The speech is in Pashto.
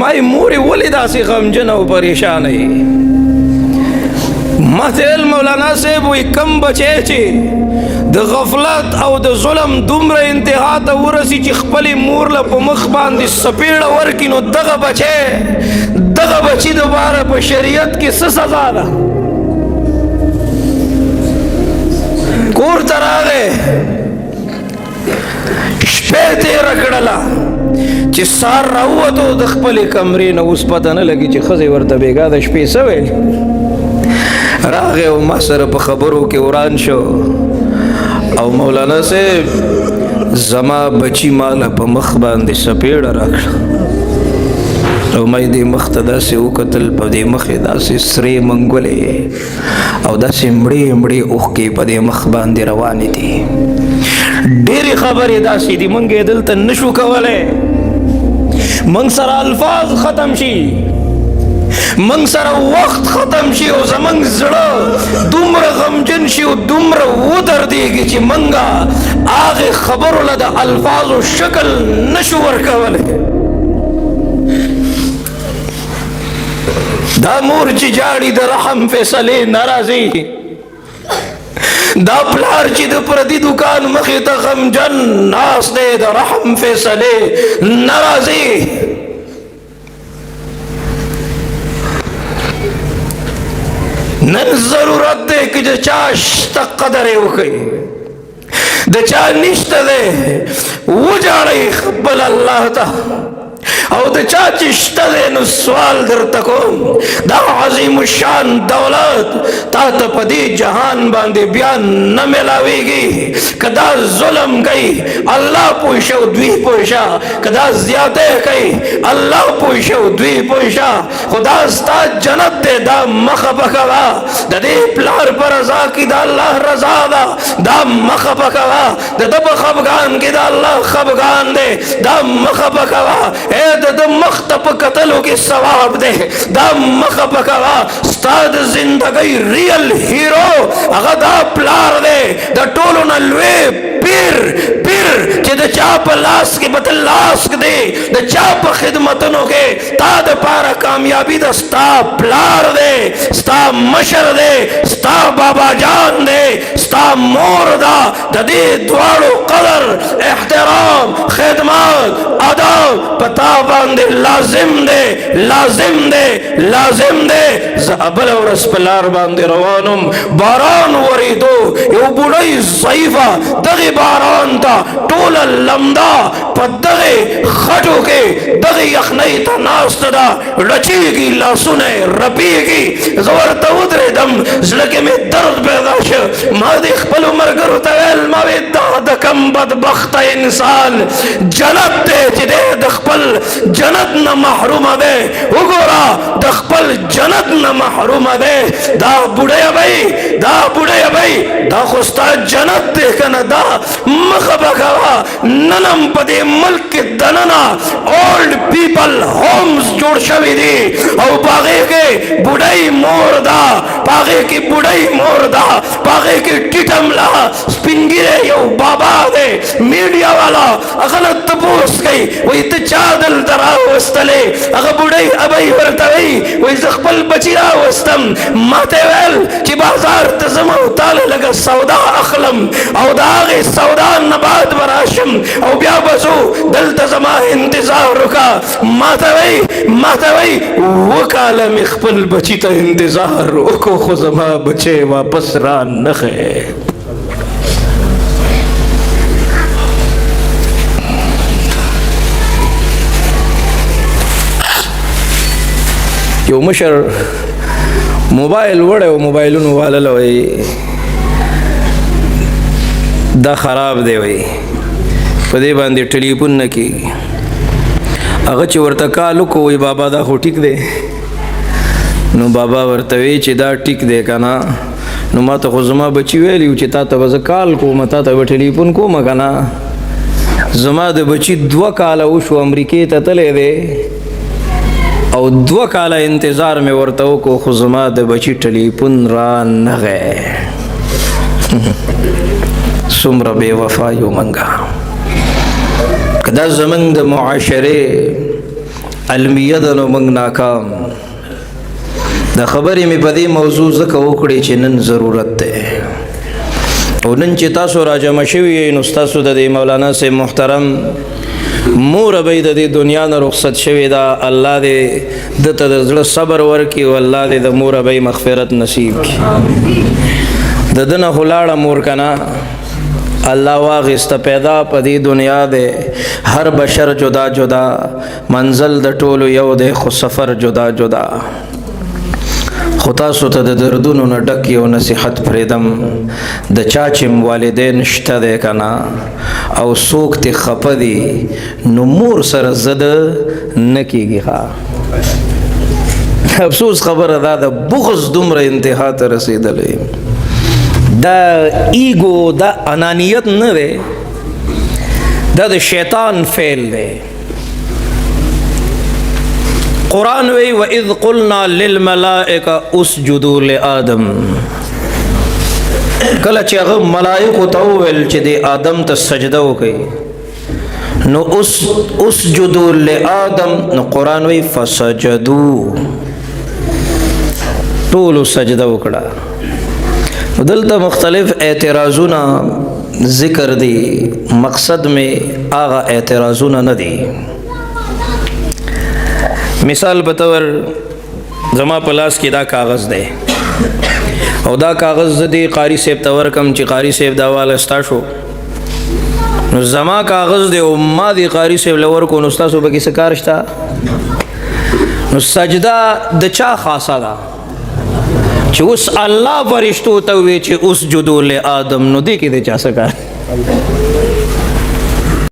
مای مورې ولې داسې غمجن او پریشان یې؟ ما ته ویل مولانا صاحب وایي کم بچی چې د غفلت او د ظلم دومره انتها ته ورسي چې خپلې مور له په مخ باندې سپېړه ورکړي نو دغه بچي دپاره په شریعت کې څه سزا ده؟ کور ته راغی شپې تېره کړله چې سار راووتو د خپلې کمرې نه اوس پته نه لګي چې ښځې ورته بېګا د شپې څه ویل. راغی او ما سره په خبرو کې وران شو او مولانا صاحب زما بچی ماله په مخ باندې سپېړه راکړه او ما یې دې مخ ته داسې وکتل، په دې مخ یې داسې سرې منګولې او داسې مړې اوښکې په دې مخ باندې روانې دي. ډېرې خبرې داسې دي موږ یې دلته نشو کولی. موږ سره الفاظ ختم شي، موږ سره وخت ختم شي او زموږ زړه دومره غمجن شي او دومره ودردېږي چې موږ هغې خبرو له د الفاظو شکل نشو ورکولی. دا مور چې جاړي د رحم فیصلې نه راځي، دا پلار چې د پردي دکان مخې ته غمجن ناست دی د رحم فیصلې نه راځي. نن ضرورت دی که د چا شته قدر یې وښئ، د چا نشته دی وجاړئ خپل الله ته، او د چا چې شته دی نو سوال درته کوم دا عظیم الشان دولت تا ته په دې جهان باندې بیا نه میلاویږي. که دا ظلم کوي الله پوه شه او دوی پوه شه، که دا زیاتی کوي الله پوه شه او دوی پوه شه، خو دا ستا جنت دی دا مه خفه کوه. د دې پلار په رضا کې د الله رضا ده، دا مه خفه کوه. د ده په خفګان کې د الله خفګان دی، دا مه خفه کوه. د مخ ته په کتلو کې ثواب دی، دا مه خفه کوه. ستا د زندګۍ ریل هیرو هغه دا پلار دی، د ټولو نه لوی پیر چې د چا په لاس کې به ته لاس دی، د چا په خدمتونو کې تا دپاره کامیابي ده ستا پلار دی، ستا مشر دی، ستا بابا جان دی، ستا مور ده. د دې دواړو قدر احترام خدمت ادب په تا باندې لازم دی. زه بله ورځ په لار باندې روانم، باران ورېدو، یو بوډۍ ضعیفه دغې باران ته ټوله لمده په دغې خټو کې دغې یخنۍ ته ناسته ده، رچېږي لاسونه یې رپېږي. زه ورته ودرېدم، زړه کې مې درد پیدا شه. ما دې خپلو ملګرو ته ویل، ما وې دا د کم بدبخته انسان جنت دی چې دی د خپل جنت نه محرومه دی. وګوره د خپل جنت نه محرومه دی. دا بوډۍ بی دا خو ستا جنت دی که نه؟ دا مه خفه کوه. نن هم په دې ملک کې دننه اولډ پیپل ہومز جوړ شوي دي او په هغې کې بوډۍ مور ده، په هغې کې ټیټه ملا سپین ږیری یو بابا دی میډیا والا، هغه نه تپوس کوي وایي ته چا دلته راوستلې؟ هغه بوډۍ ابۍ ورته وایي زه خپل بچي راوستم. ما ته ویل چې بازار ته ځم او تاله لږه سودا اخلم او د هغې سودا نه بعد به راشم او بیا به ځو، دلته زما انتظار وکړه. ما ته وایي 2 کاله مې خپل بچي ته انتظار وکړو خو زما بچی واپس را نغی. یو مشر موبایل وړی و، موبایلونو والله وایي دا خراب دی، وایي په دې باندې ټلیفون نه کېږي. هغه چې ورته کال وکړو وایي بابا دا خو ټیک دی. نو بابا ورته وایي چې دا ټیک دی که نه؟ نو ما ته خو زما بچي ویلي و چې تا ته به زه کال کوم، تا ته به ټلیفون کوم که نه؟ زما د بچي 2 کاله وشو امریکې ته تللی دی او 2 کاله انتظار مې ورته وکړو خو زما د بچي ټلیفون را نغی. څومره بې وفا یو منګه. که دا زموږ د معاشرې علمیه ده نو موږ ناکام. د خبرې مې په دې موضوع ځکه وکړې چې نن ضرورت دی او نن چې تاسو راجمع شوي یئ نو ستاسو د دې مولانا صاحب محترم مور به د دې دنیا نه رخصت شوې ده. الله دې ده ته د زړه صبر ورکړي او الله دې د مور به مغفرت نصیب کړي. د ده نه خو لاړه مور که نه الله واغسته پیدا په دې دنیا دی. هر بشر جدا جدا منزل د ټولو یو دی خو سفر جدا جدا. خو تاسو ته د دردونو نه ډک یو نصیحت پرېږدم. د چا چې والدین شته دی که نه او څوک ترې خفه دي نو مور سره ضد نه کېږي. افسوس خبره دا د بغض دومره انتها ته رسېدلی. دا ایگو دا انانیت نه دی، دا د شیطان فعل دی. قرآن وی وَإِذْ قُلْنَا لِلْمَلَائِكَ اسْجُدُوا لِآدَمَ. کله چې هغه ملائکو ته وویل چې د آدم ته سجده وکړي نو اسجدوا لآدم، نو قرآن وی فسجدوا، ټولو سجده وکړه. دلته مختلف اعتراضونه ذکر دي، مقصد میں آغا اعتراضونه نه دي. مثال په تور زما په لاس کې دا کاغذ دی او دا کاغذ دی قاری صاحب ته ورکم چې قاری صاحب دا واله ستا شو، نو زما کاغذ دی او ما دی قاری صاحب له ورکو، نو ستاسو به کې څه کار شته؟ نو سجده د چا خاصه ده چې اوس الله فرشتو ته وی چې اسجدوا لآدم، نو دی کې د چا څه کار؟